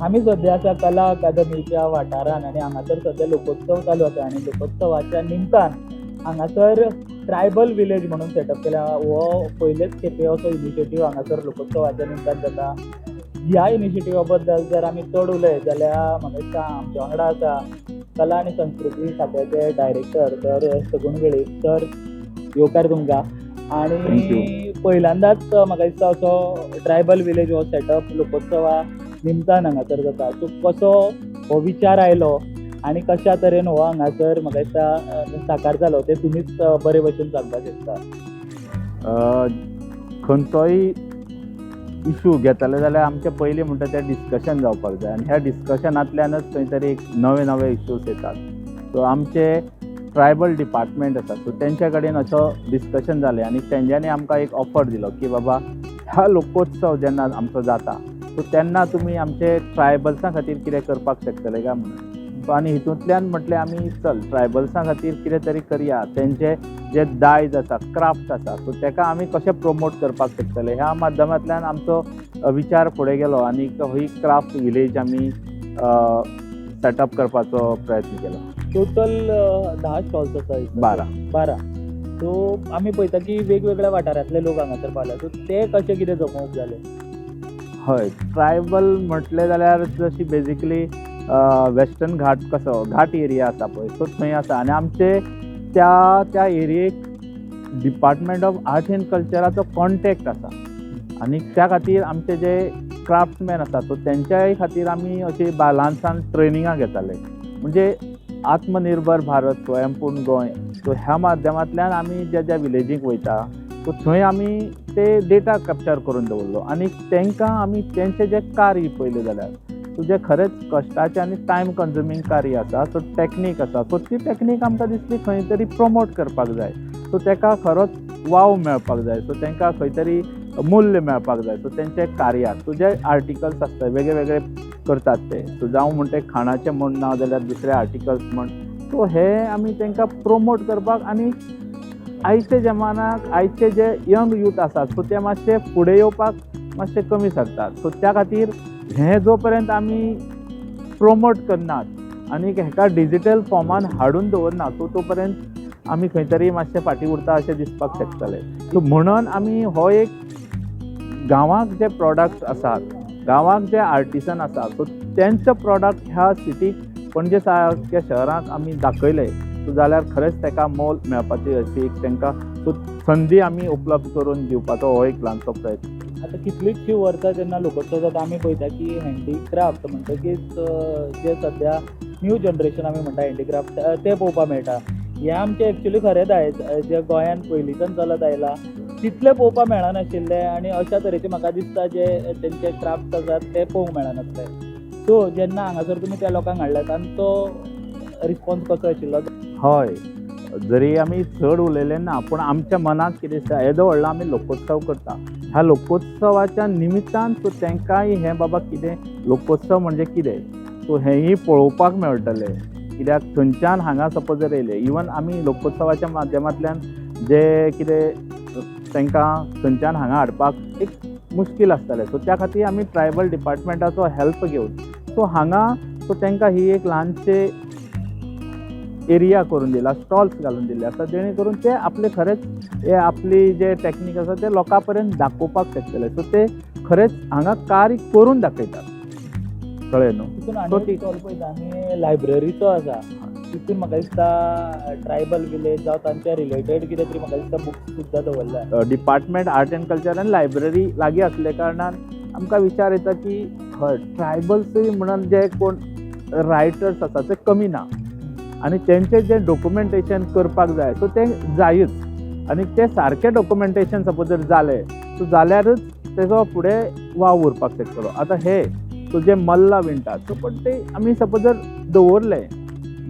आम्ही सध्या आसा कला अकादमीच्या वाठारान आनी हांगासर सध्या लोकोत्सव चालू आसा आनी लोकोत्सवाच्या निमतान हांगासर ट्रायबल विलेज म्हणून सेटअप केला. हो पयलेच खेपे असो इनिशिएटीव हांगासर लोकोत्सवाच्या निमतान जाता. ह्या इनिशिएटिव्हा बद्दल जर आमी चड उलयत जाल्यार म्हाका दिसता आमचे वांगडा आसा कला आनी संस्कृती खात्याचे director sir Sagun Velip. Sir येवकार तुमकां. आनी पहिल्यांदाच म्हाका दिसता असो ट्रायबल विलेज हो सेटअप लोकोत्सवा निमतान हांगासर जाता. सो कसो हो विचार आयलो आनी कशा तरेन हो हांगासर म्हाका दिसता साकार जालो ते तुमीच बरे भशेन सांगपाक शकता. खंयचोय इशू घेतले जाल्यार आमचे पयलीं म्हणटा तें डिस्कशन जावपाक जाय आनी ह्या डिस्कशनांतल्यानच खंय तरी एक नवे नवे इश्यूज येतात. सो आमचे ट्रायबल डिपार्टमेंट आसा सो तेंच्या कडेन असो डिस्कशन जालें आनी तेंच्यांनी आमकां एक ऑफर दिलो की बाबा ह्या लोकोत्सव जेन्ना आमचो जाता सो तेन्ना तुमी आमचे ट्रायबल्सां खातीर कितें करपाक शकतले काय म्हणून. आनी हितूंतल्यान म्हटलें आमी चल ट्रायबल्सां खातीर कितें तरी करया. तेंचे जे दायज आसा क्राफ्ट आसा सो तेका आमी कशें प्रमोट करपाक शकतले ह्या माध्यमांतल्यान आमचो विचार फुडें गेलो आनी ही क्राफ्ट विलेज आमी सेटअप करपाचो प्रयत्न केलो. टोटल 10 स्टॉल्स आसा. 12. सो आमी पळयता की वेगवेगळ्या वाठारांतले लोक हांगासर पावल्या. सो ते कशें कितें जमोवप जालें. हय ट्रायबल म्हटलें जाल्यार जशी बेजिकली वेस्टर्न घाट कसो घाट एरिया आसा पळय सो थंय आसा आनी आमचे त्या एरियेक डिपार्टमेंट ऑफ आर्ट एंड कल्चराचो कॉन्टॅक्ट आसा आनी त्या खातीर आमचे जे क्राफ्ट्समॅन आसा सो तेंच्याय खातीर आमी अशी ल्हानसान ट्रेनिंगां घेताले. म्हणजे आत्मनिर्भर भारत स्वयंपूर्ण गोंय सो ह्या माध्यमांतल्यान आमी ज्या विलेजीक वयता सो थंय आमी ते डेटा कॅप्चर करून दवरलो आनी तांकां आमी तेंचें जें कार्य पळयलें जाल्यार सो जें खरेंच कश्टाचें आनी टायम कन्झ्युमींग कार्य आसा सो टॅक्नीक आसा सो ती टॅक्नीक आमकां दिसली खंय तरी प्रमोट करपाक जाय. सो ताका खरोच वाव मेळपाक जाय. सो तांकां खंय तरी मूल्य मेळपाक जाय. सो तेंचे कार्याक सो जे आर्टिकल्स आसता वेगळे वेगळे करतात ते सो जावं म्हणटा खाणाचें म्हण ना जाल्यार दुसरे आर्टिकल्स म्हण सो हे आमी तांकां प्रमोट करपाक आनी आयचे जमानाक आयचे जे यंग यूथ आसात सो ते मातशे फुडें येवपाक मातशे कमी सरतात. सो त्या खातीर हे जो पर्यंत आमी प्रमोट करनात आनी हेका डिजिटल फॉर्मान हाडून दवरना सो तो पर्यंत आमी खंय तरी मातशे फाटीं उरता अशें दिसपाक शकतले. सो म्हणून आमी हो एक गांवांत जे प्रॉडक्ट आसात गांवांत जे आर्टिसन आसा सो तेंचो प्रॉडक्ट ह्या सिटीक पणजे सारक्या शहरांत आमी दाखयले सो जाल्यार खरेंच ताका मोल मेळपाची अशी एक तांकां सो संदी आमी उपलब्ध करून दिवपाचो हो एक ल्हानसो प्रयत्न. आतां कितलींशीं वर्सां जेन्ना लोकोत्सव जाता आमी पळयता की हँडीक्राफ्ट म्हणटकीच जे सद्या न्यू जनरेशन आमी म्हणटा हँडीक्राफ्ट ते पळोवपाक मेळटा. हें आमचें एक्चुली खरें दायज जे गोंयांत पयलींच्यान चलत आयलां तितलें पळोवपाक मेळनाशिल्लें आनी अशा तरेचे म्हाका दिसता जे तेंचे क्राफ्ट आसात ते पळोवंक मेळनासले. सो जेन्ना हांगासर तुमी त्या लोकांक हाडल्यात आनी तो रिस्पॉन्स कसो आशिल्लो. हय जरी आमी चड उलयले ना पूण आमच्या मनाक कितें दिसता येदो व्हडलो आमी लोकोत्सव करता ह्या लोकोत्सवाच्या निमित्तान सो तांकांय हें बाबा कितें लोकोत्सव म्हणजे कितें सो हेंय पळोवपाक मेळटलें. कित्याक थंयच्यान हांगा सपोज जर येयले इवन आमी लोकोत्सवाच्या माध्यमांतल्यान जे कितें तांकां थंयच्यान हांगा हाडपाक एक मुश्कील आसतलें. सो त्या खातीर आमी ट्रायबल डिपार्टमेंटाचो हेल्प घेवन सो हांगा सो तांकां ही एक ल्हानशे एरिया करून दिला स्टॉल्स घालून दिल्ले आसा जेणे करून ते आपले खरेंच हे आपली जे टॅक्नीक आसा ते लोकां पर्यंत दाखोवपाक शकतले. सो ते खरेंच हांगा कार्य करून दाखयतात. कळ्ळें न्हू. तितून आनी स्टॉल पळयता आमी लायब्ररीचो आसा तितून म्हाका दिसता ट्रायबल विलेज जावं तांच्या रिलेटेड कितें तरी म्हाका दिसता बुक्स सुद्दां दवरल्या. डिपार्टमेंट आर्ट एंड कल्चर आनी लायब्ररी लागीं आसले कारणान आमकां विचार येता की हय ट्रायबल्सूय म्हणून जे कोण रायटर्स आसा ते कमी ना आनी तेंचें जें डॉक्युमेंटेशन करपाक जाय सो तें जायच आनी तें सारकें डॉक्युमेंटेशन सपोज जर जालें सो जाल्यारच तेजो फुडें वाव उरपाक शकतलो. आतां हे सो जे मल्लां विणटात सो पण ते आमी सपोज जर दवरले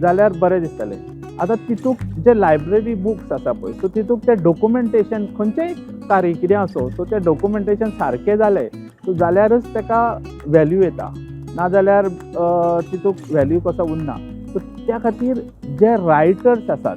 जाल्यार बरें दिसतलें. आतां तितूंक जे लायब्ररी बुक्स आसा पळय सो तितूंक तें डॉक्युमेंटेशन खंयचेंय कार्य कितें आसूं सो तें डॉक्युमेंटेशन सारकें जालें सो जाल्यारच ताका वॅल्यू येता नाजाल्यार तितूंक वॅल्यू कसो उरना. सो त्या खातीर जे रायटर्स आसात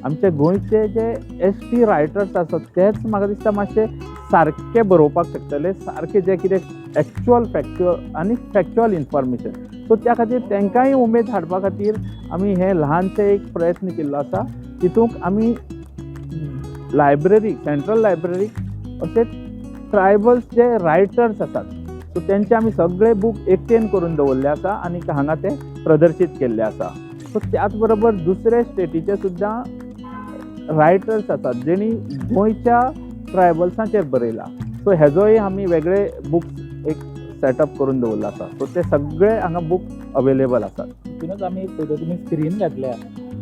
आमचे गोंयचे जे ST रायटर्स आसात तेच म्हाका दिसता मातशे सारके बरोवपाक शकतले, सारके जे कितें एक्चुअल फॅक्च्युअल इन्फॉर्मेशन. सो त्या खातीर तांकांय उमेद हाडपा खातीर आमी हे ल्हानशे एक प्रयत्न केल्लो आसा. तितूंत आमी लायब्ररी, सेंट्रल लायब्ररीक अशे ट्रायबल्स जे रायटर्स आसात, सो तेंचे आमी सगळे बूक एकटेन करून दवरले आसा आनी हांगा ते प्रदर्शीत केल्ले आसा. सो त्याच बरोबर दुसरे स्टेटीचे सुद्दां रायटर्स आसात जेणी गोंयच्या ट्रायबल्सांचेर बरयला. सो हेजोय आमी वेगळे बुक्स एक सेटअप करून दवरला आसा. सो ते सगळे हांगा बुक अवेलेबल आसात. तितूनच आमी पयलीं तुमी स्क्रीन घातल्या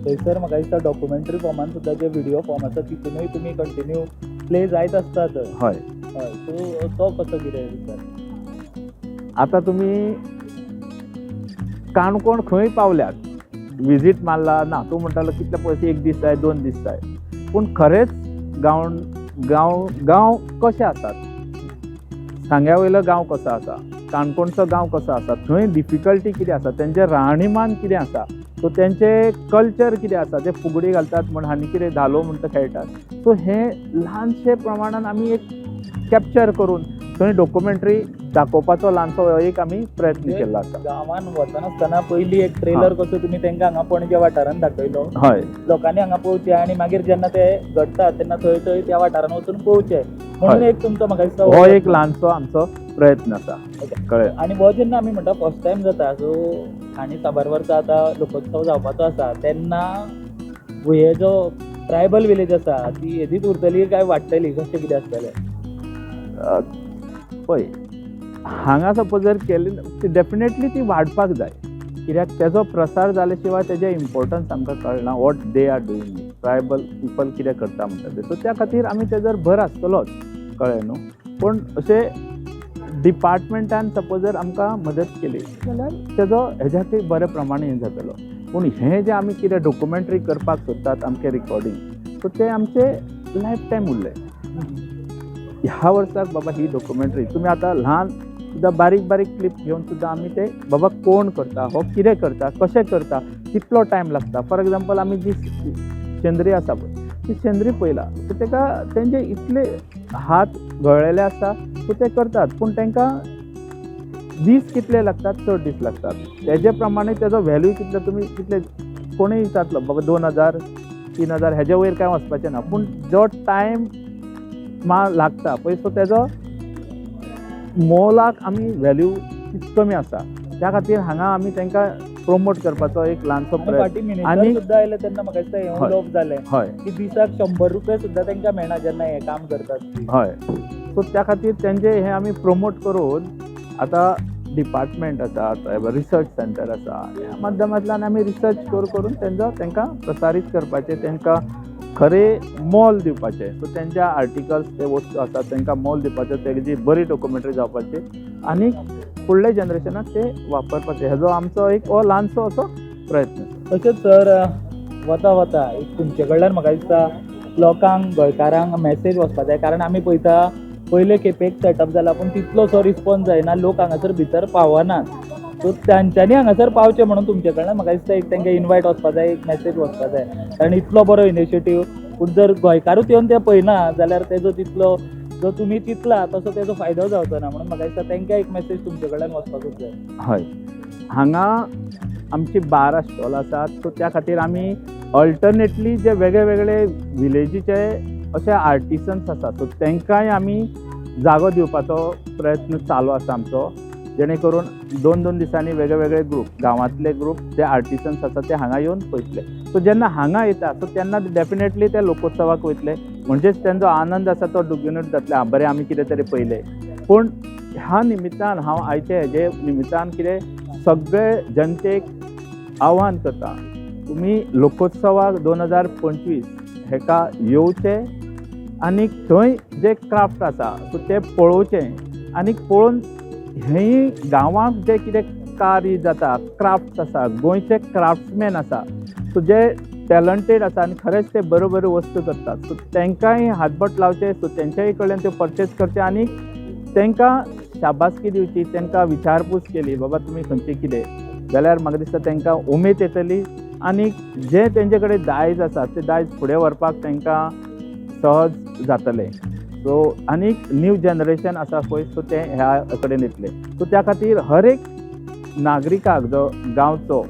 थंयसर म्हाका दिसता डॉक्युमेंटरी फॉर्मान सुद्दां जे व्हिडिओ फॉर्म आसा तितूनय तुमी कंटिन्यू प्ले जायत आसतात. हय. हय. सो तो कसो कितें विचार? आता तुम्ही काणकोण खंय पावल्यात, विजीट मारला ना, तूं म्हणटालो कितले पयशे, 1 दीस जाय 2 दीस जाय, पूण खरेंच गांव कशे आसात, सांग्या वयलो गांव कसो आसा, काणकोणचो गांव कसो आसा, थंय डिफिकल्टी कितें आसा, तेंचें राहणीमान कितें आसा, सो तेंचे कल्चर कितें आसा, ते फुगडी घालतात म्हण आनी कितें धालो म्हणटा खेळटात. सो हे ल्हानशे प्रमाणान आमी एक कॅप्चर करून थंय डॉक्युमेंटरी दाखोवपाचो ल्हानसो एक आमी प्रयत्न केल्लो आसा. गांवान वचनासतना पयलीं एक ट्रेलर कसो तुमी तांकां हांगा पणजे वाठारांत दाखयलो. हय. लोकांनी हांगा पळोवचें आनी मागीर जेन्ना ते घडटा तेन्ना थंय थंय त्या वाठारांत वचून पळोवचें म्हणून एक तुमचो म्हाका दिसता हो एक ल्हानसो आमचो प्रयत्न आसा. कळ्ळें. आनी हो जेन्ना आमी म्हणटा फर्स्ट टायम जाता, सो आनी साबार वर्सां आतां लोकोत्सव जावपाचो आसा, तेन्ना हे जो ट्रायबल विलेज आसा ती येदीच उरतली काय वाडटली, कशें कितें आसतलें? पळय, हांगा सपोज जर केली डेफिनेटली ती वाडपाक जाय, कित्याक तेजो प्रसार जाले शिवाय तेजें इम्पोर्टन्स आमकां कळना. What they are doing, tribal people कितें करता म्हणटा ते. सो त्या खातीर आमी तेजर भर आसतलोच. कळ्ळें न्हू. पूण अशें डिपार्टमेंटान सपोज जर आमकां मदत केली जाल्यार तेजो हेज्याकय बरे प्रमाणे हें जातलो. पूण हें जें आमी कितें डॉक्युमेंटरी करपाक सोदतात आमचें रिकॉर्डिंग, सो तें आमचें लायफ टायम उरलें. ह्या वर्साक बाबा ही डॉक्युमेंटरी तुमी आतां ल्हान सुद्दां बारीक क्लिप घेवन सुद्दां आमी ते बाबा कोण करता, हो कितें करता, कशें करता, कितलो टायम लागता. फॉर एग्जाम्पल आमी जी शेंद्री आसा पळय, ती शेंद्री पयला, सो तेका तेंचे इतले हात गळ्ळेले आसा, सो ते करतात, पूण तांकां दीस कितले लागतात, 4 दीस लागतात. तेजे प्रमाणे तेजो व्हॅल्यू कितले, तुमी कितले कोणूय विचारतलो बाबा 2000 3000 हेजे वयर कांय वचपाचें ना, पूण जो टायम लागता पळय, सो तेजो मोलाक आमी व्हॅल्यू कमी आसा. त्या खातीर हांगा आमी तांकां प्रमोट करपाचो एक ल्हानसो प्रयत्न. आनी सुद्दां आयले तेन्ना म्हाका दिसता हें उलोवप जालें हय की दिसाक 100 रुपया सुद्दां तांकां मेळना जेन्ना हें काम करतात. हय. सो त्या खातीर तेंचे हें आमी प्रमोट करून आतां डिपार्टमेंट आसा, रिसर्च सेंटर आसा, ह्या माध्यमांतल्यान आमी रिसर्च करून तांकां प्रसारीत करपाचें, तांकां खरें मोल दिवपाचें. सो तेंच्या आर्टिकल्स ते वस्तू आसा तांकां मोल दिवपाचें, तेजी बरी डॉक्युमेंटरी जावपाची आनी फुडल्या जनरेशनाक ते वापरपाचें. हेजो आमचो एक हो ल्हानसो असो प्रयत्न. तशेंच सर वता वता एक तुमचे कडल्यान म्हाका दिसता लोकांक, गोंयकारांक मॅसेज वचपा जाय, कारण आमी पळयता पयले खेपेक सेटअप जाला पूण तितलोसो रिस्पॉन्स जायना, लोक हांगासर भितर पावनात. सो तांच्यांनी हांगासर पावचें म्हणून तुमचे कडल्यान म्हाका दिसता एक तांकां इनवायट वचपा जाय, एक मॅसेज वचपा जाय, कारण इतलो बरो इनिशिएटीव. पूण जर गोंयकारूच येवन ते पळयना जाल्यार तेजो तितलो जो तुमी चिंतला तसो तेजो फायदो जावचो ना. म्हणून म्हाका दिसता तांकां एक मॅसेज तुमचे कडल्यान वचपाकूच जाय. हय. हांगा आमची 12 स्टॉल आसात. सो त्या खातीर आमी अल्टरनेटली जे वेगळे वेगळे विलेजीचे अशे आर्टिसन्स आसात, सो तांकांय आमी जागो दिवपाचो प्रयत्न चालू आसा आमचो, जेणे करून 2-2 दिसांनी वेगळे वेगळे ग्रूप, गांवांतले ग्रूप जे आर्टिसन्स आसात ते हांगा येवन पळयतले. सो जेन्ना हांगा येता सो तेन्ना डेफिनेटली ते लोकोत्सवाक वयतले, म्हणजेच तेंचो आनंद आसा तो दुगुणीत जातले. बरें आमी कितें तरी पळयलें. पूण ह्या निमित्तान हांव आयचे हेजे निमित्तान कितें सगळे जनतेक आव्हान करता, तुमी लोकोत्सवाक 2025 हेका येवचें आनी थंय जे क्राफ्ट आसा सो ते पळोवचें आनी पळोवन हेंय गांवांत जे कितें कार्य जाता, क्राफ्ट्स आसा, गोंयचे क्राफ्ट्समॅन आसा, सो जे टॅलंटेड आसा आनी खरेंच ते बऱ्यो बऱ्यो वस्तू करतात, सो तांकांय हातबोट लावचे. सो तेंच्याय कडल्यान ते परचेज करचे आनी तांकां शाबासकी दिवची, तांकां विचारपूस केली बाबा तुमी खंयचे कितें, जाल्यार म्हाका दिसता तांकां उमेद येतली आनी जे तेंचे कडेन दायज आसा ते दायज फुडें व्हरपाक तांकां सहज जातलें. सो आनीक न्यू जनरेशन आसा पळय सो ते ह्या कडेन येतले. सो त्या खातीर हर एक नागरिकाक जो गांवचो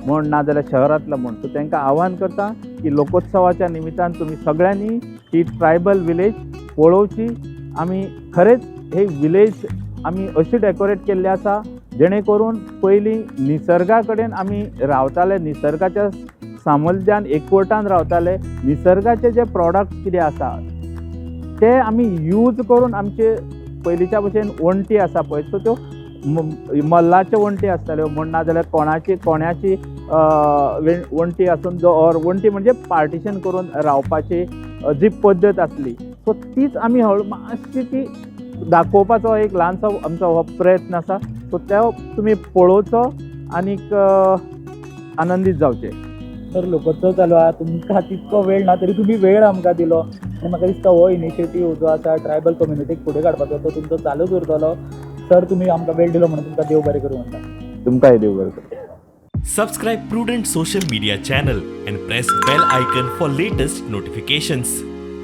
म्हण ना जाल्यार शहरांतलो म्हण सो तांकां आव्हान करता की लोकोत्सवाच्या निमित्तान तुमी सगळ्यांनी ही ट्रायबल विलेज पळोवची. आमी खरेंच हे विलेज आमी अशी डेकोरेट केल्ली आसा जेणे करून पयलीं निसर्गा कडेन आमी रावताले, निसर्गाच्या सामोलजान एकवटान रावताले. निसर्गाचे जे प्रॉडक्ट्स कितें आसा ते आमी यूज करून आमचे पयलींच्या भशेन वण्टी आसा पळय सो त्यो मल्लाच्यो वण्टी आसताल्यो म्हण ना जाल्यार कोण्याची वण्टी आसून जो ऑर वण्टी म्हणजे पार्टिशन करून रावपाची जी पद्दत आसली सो तीच आमी हळू मातशी ती दाखोवपाचो एक ल्हानसो आमचो हो प्रयत्न आसा. सो तो तुमी पळोवचो आनीक आनंदीत जावचे. तर लोकोत्सव चालू आहा, तुमकां तितको वेळ ना तरी तुम्ही वेळ आमकां दिलो आनी म्हाका दिसता हो इनिशिएटीव जो आसा ट्रायबल कम्युनिटीक फुडें काडपाचो तो तुमचो चालूच उरतलो. सर तुमी आमकां वेळ दिलो म्हणून तुमकां देव बरें करूं म्हणटा. तुमकांय देव बरें करूं. Subscribe Prudent social media channel and press bell icon for latest notifications.